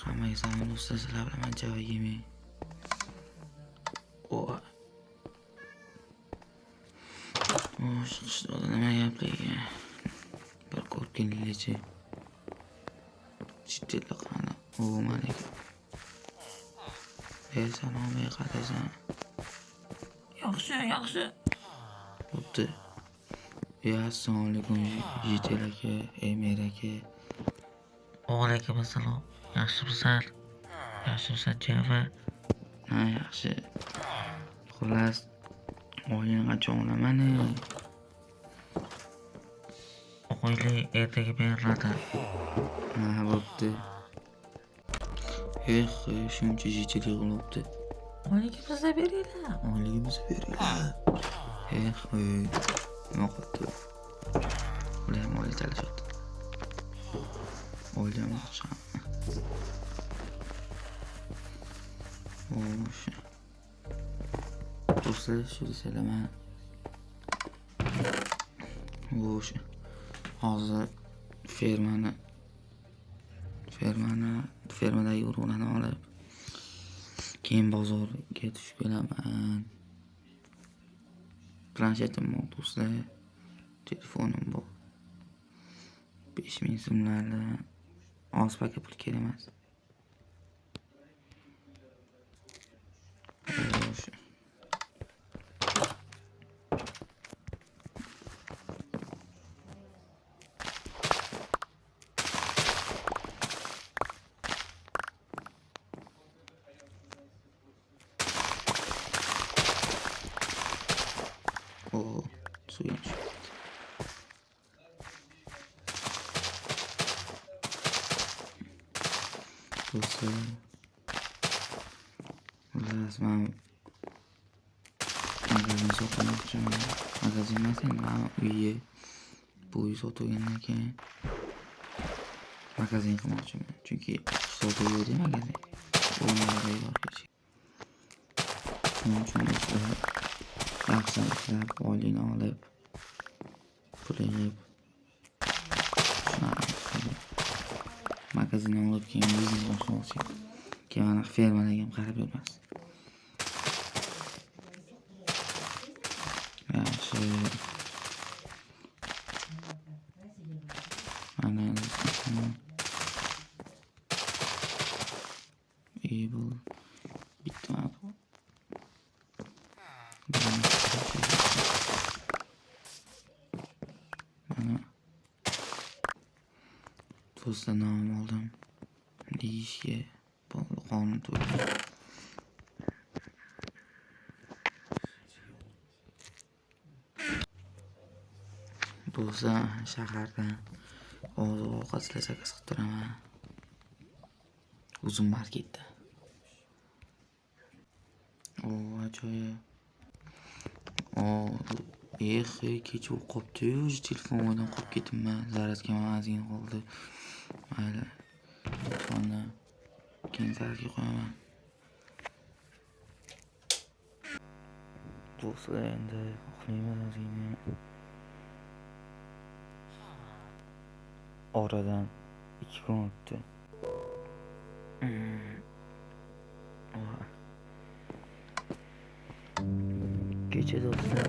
hammaga salom do'stlar, sizlar bilan Java Gaming. Chiqishda nima gapligi? Bir ko'rkinligicha. Chittilla qani. Malika. Salom qadaysan. Yaxshi. Bo'pti. Assalomu alaykum Yigitel aka, Emir aka. Alaykum assalom. Yaxshimisan? Yaxshimisan Java? Ha, yaxshi. Xullas, o'yin qachon olamani? O'yli ertaga beriladi. Ha, bo'pti. Shuncha jichili qilibdi. Oyligimizni beringlar. Nima qilibdi? Ular ham oylik talashyapti. Oylik yaxshi. Do'stlar, shu desalaman. Hozir fermadagi urug'larni olib, keyin bozorga tushib kelaman. Planshetim bor do'stlar, telefonim bor. 5000 so'mlarni oz paka pul kerak emas. Suyun do'stlar, men magazin sotmoqchiman. Magazin emas, uyga bu uy sotgandan keyin magazin qilmoqchiman. Chunki sotib yo'q magazin. O'yinlarga borgacha. Shuning uchun yaxshi ishlab, oylikni olib, pul yig'ib, magazinni olib keyin biznes boshlamoqchi. Keyin mana fermalarga ham qarab yurmas. Yaxshi. Mana bu bitta do'stlar, nom oldim deyishga qonun to'g'ri. Do'stlar, shahardan oziq-ovqat zakaz qilib turaman. Uzun marketda. Ajoyib. Kecha qopdi-yu, telefondan qolib ketibman. Zarazga ozgina qoldi. Mayli. Telefonni keyin zarazga qo'yaman. Do'stlar, endi uxlayman ozgina. Oradan 2 kun o'tdi. Kecha do'stlar,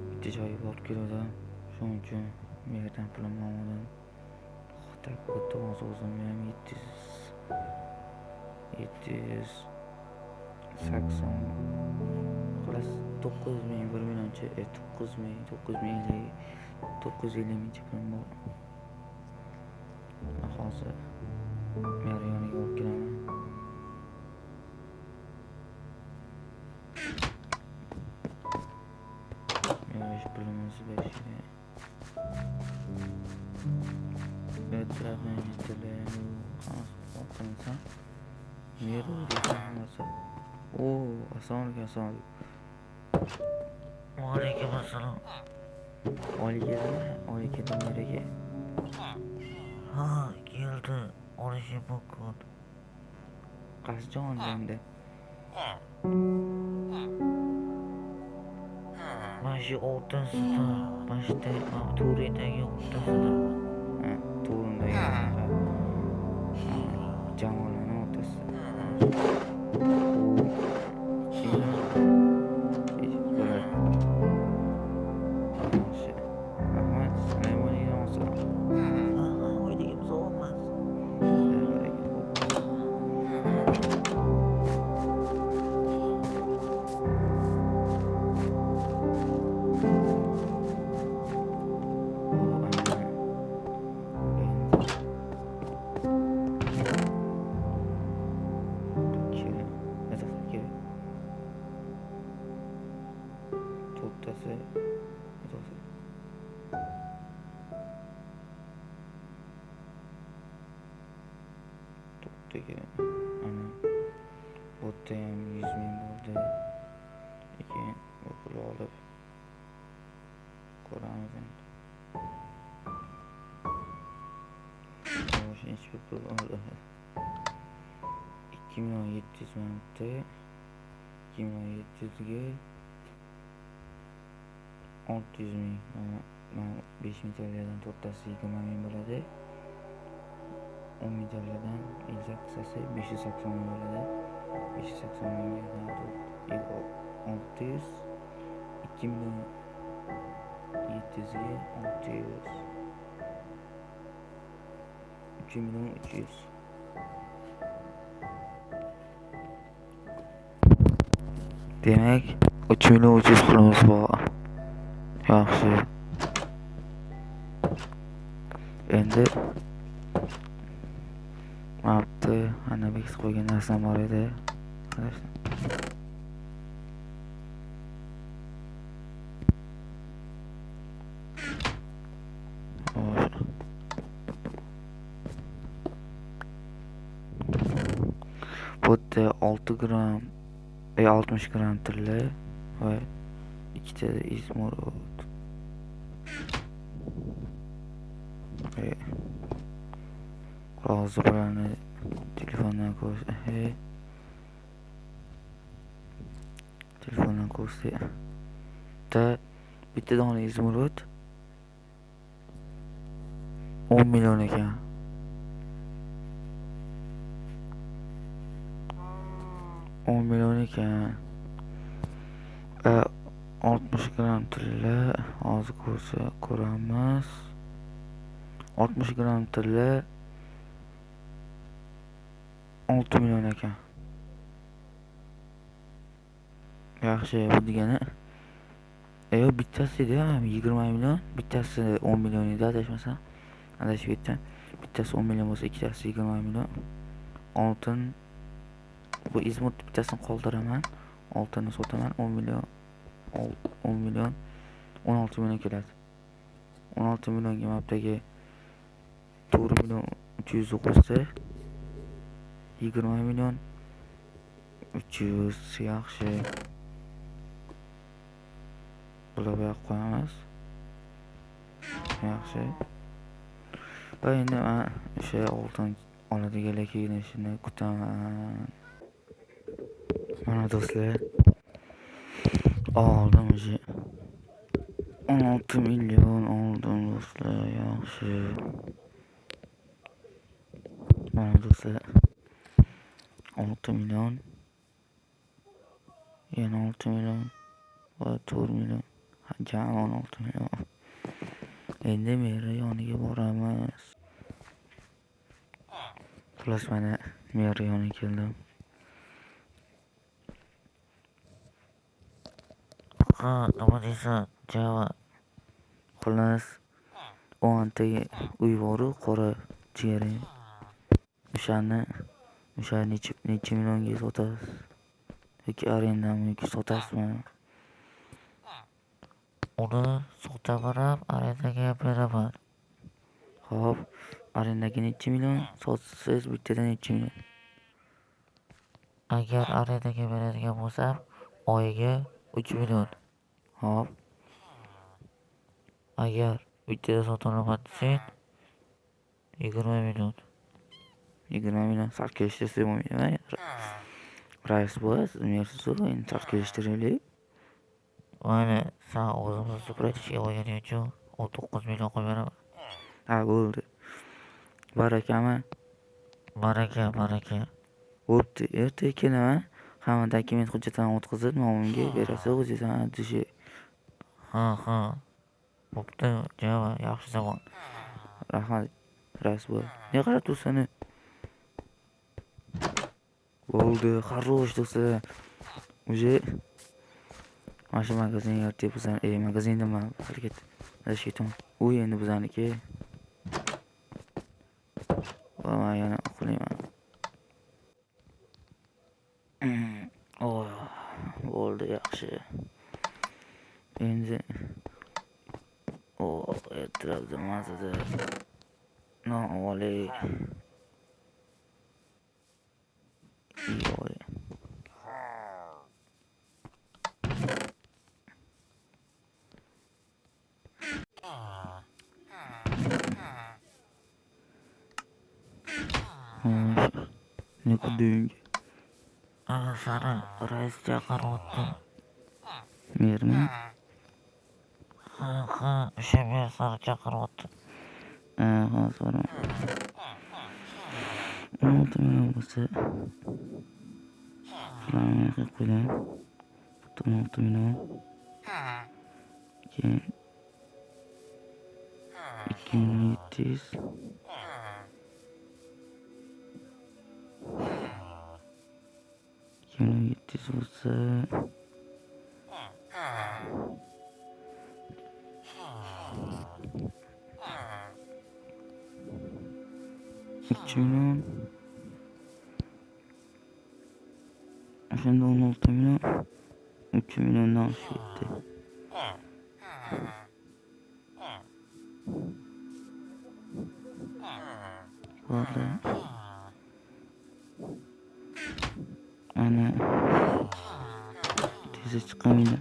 bitta joyga borib keldim. Shuning uchun bu yerdan pulim olmadim. Xitoy o'tdi, o'zim ham 780 xullas 9000 1 millioncha 950 mingcha pulim bor. Hozir meri yoniga olib kelaman. Pulimiz berishga. Assalomu Alaykum assalom. Olikedim nereye? Ha, keldi. Olishim mumkin. Qachon endi? Mana shu o'rtasida, mana shu to'ridagi o'rtasida. To'rindagi. jamoalarning o'rtasida. Bo'ladi. Yaxshi. Rahmat. Sulaymoniga osor. O'yligimiz olmas. To'pdagi ana bo'tda ham 100 ming bo'ldi. Keyin bu pul olib ko'ramiz endi. O'shancha pul oldi. 2.700 manatda 2.700 ga 600 ming. Mana 5 ming TLdan to'rttasi 20 ming bo'ladi. 10 ming TLdan esa qisasi 580 ming bo'ladi. 580 mingga 600 2 million 700 ga 600 3 million 300. Demak 3 million 300 pulimiz bor. Yaxshi. Endi mapni ana bekitib qo'ygan narsam bor edi. Qarashdi. Bu yerda 6 gram 60 gram tilla va 2 ta izmurod. Hozir bularni telefondan ko'rsa, telefondan ko'rsa, bitta dona izmurod 10 million ekan. 10 million ekan. 60 gram tilla hozir ko'ramiz. 60 gram tilla 6 million ekan. Yaxshi, bu degani bittasi 20 million, bittasi 10 million edi adashmasam. Adashib ketdim. Bittasi 10 million bo'lsa, ikkitasi 20 million. Oltin bu izmut bittasini qoldiraman. Oltinni sotaman 10 million 16 million keladi. 16 millionga mapdagi 4 million 300 qo'shsa 20 million 300 yaxshi. Bularga qo'yamiz. Yaxshi. Va endi men o'sha oltin oladiganlar kelishini kutaman. Mana do'stlar, oldim o'sha 16 million oldim do'stlar. Yaxshi. Mana do'stlar 6 million yana 6 million va 4 million. Jami 16 million. Endi meri yoniga boramiz. Xullas mana meri yoniga keldim. Nima deysan, Java? Xullas 10 ta uy bor-ku, qora chigara. O'sha necha millionga sotasiz? Yoki arendami yoki sotasizmi? Uni sotaverib, arendaga beraman. Xo'p, arendaga necha million? Sotsiz bittadan necha million? Agar arendaga beradigan bo'lsam, oyiga 3 million. Xo'p, Agar bittada sotaman desang 20 million. 20 million sal kelishtirsa bo'lmaydimi? Rais bo'lasiz, mersiz, endi sal kelishtiraylik. Mayli, sen o'zimizni supratishiga qo'yganing uchun 19 million qo'yib beraman. Ha, bo'ldi. Barakami. baraka. Bo'pti, ertaga kelaman. Hamma dokument hujjatlarini o'tkazib, nomimga berasiz o'zingiz dushi. Ha. Bo'pti, java, yaxshi zamon. Rahmat, rais bo'l. Ne qarab tursan? Bo'ldi, хорош do'stlar. Уже mana shu magazin yarti bizan, magazinda men harakat qilishga aytaman. U endi bizaniki. Va yana o'qiyman. Bo'ldi, yaxshi. Endi ertalabda mazada non olay. Yo'q. Ne qilding? Sani rais chaqiryapti. Mermi? Ha, o'sha men sani chaqiryapti. Hozir. Unutmayman bo'lsa. Mana qilib qo'ydim. Unutmayman. Keyin 2700 bo'lsa 3 million. Şimdi 16 milyon. 3 milyondan aşağı gitti. Vallahi. Ana. Teze çıkamıyor.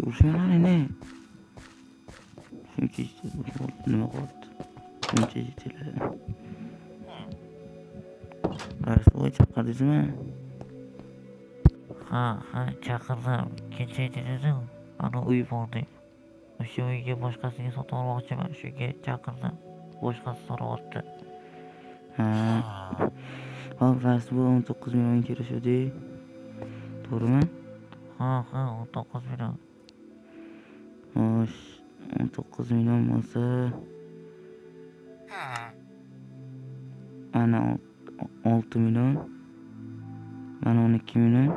Uçmalar ne? Çünkü işte ne oldu? Çünkü işte. Arası chaqirdiz mi? Ha, chaqirdim. Kechaydi dedim. Ana uy bor deb. O'sha uyga boshqasiga sotib olmoqchiman. Shunga chaqirdim. Boshqasi so'rayapti. Hop, rais bu 19 milyon kelishuvdi. To'g'rimi? Ha, 19 milyon. Xo'sh, 19 milyon bo'lsa ana 6 milyon. Mana 12 milyon.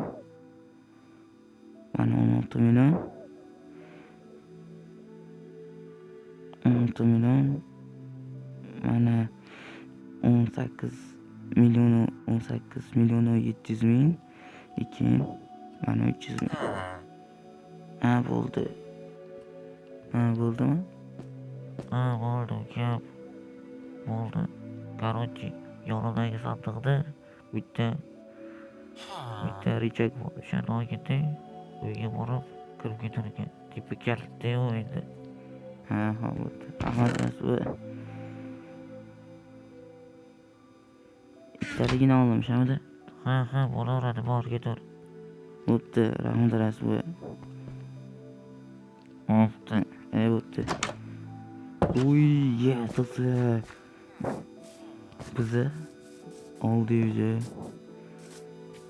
Mana 16 milyon. 16 milyon. Mana 18 milyon 700 ming. Keyin mana 300 ming. Bo'ldi. Bo'ldimi? Bo'ldi, gap. Bo'ldi. Короче, yonidagi sandiqda bitta richak bor. O'shani olganda uyga borib kirib ketar ekan. Tipi kalitda-yu endi. Bo'ldi. Rahmat bu. Ikkitaligini oldim, shamida. Ha, bo'laveradi, bor ketar. Bo'pti, rahmat bu. Bo'pti. Bo'pti. Uy, yasasi. Bizi oldi uyga.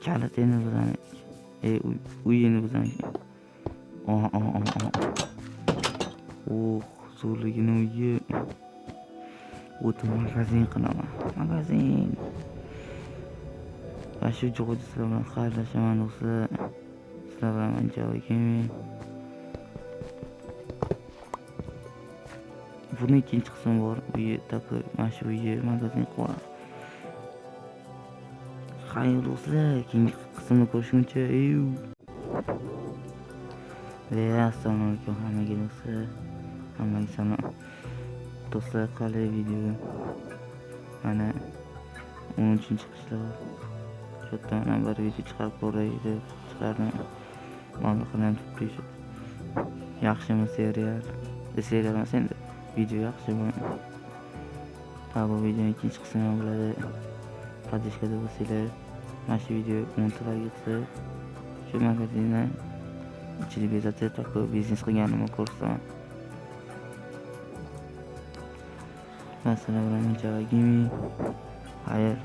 Kalit endi bizani. Uy endi bizani. Zo'rligini uyi. O'ta magazin qilaman. Magazin. Va shu joyda sizlar bilan xayrlashaman do'stlar. Sizlar bilan Java Gaming. Buni ikkinchi qismi bor. Uyi такой, mana shu uyi magazin qilib. Xayr do'stlar, keyingi qismni ko'rishguncha. Assalomu alaykum hammaga do'stlar. Hammaga salom. Do'stlar, qalay video. Mana 13-qishloq. Shu yerdan bir video chiqarib ko'ray deb chiqardim. Mana qilib turibdi. Yaxshimi serial? Serial emas endi. Video yaxshimi? Bu video ikkinchi qismi bo'ladi. Podishkada bo'lsanglar, mana shu video 10 ta gitsa, shu magazinda ichida bezatib takib biznes qilganimni ko'rsataman. va sizlar bilan Java Gaming. Xayr,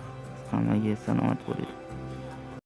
hammaga salomat bo'ling.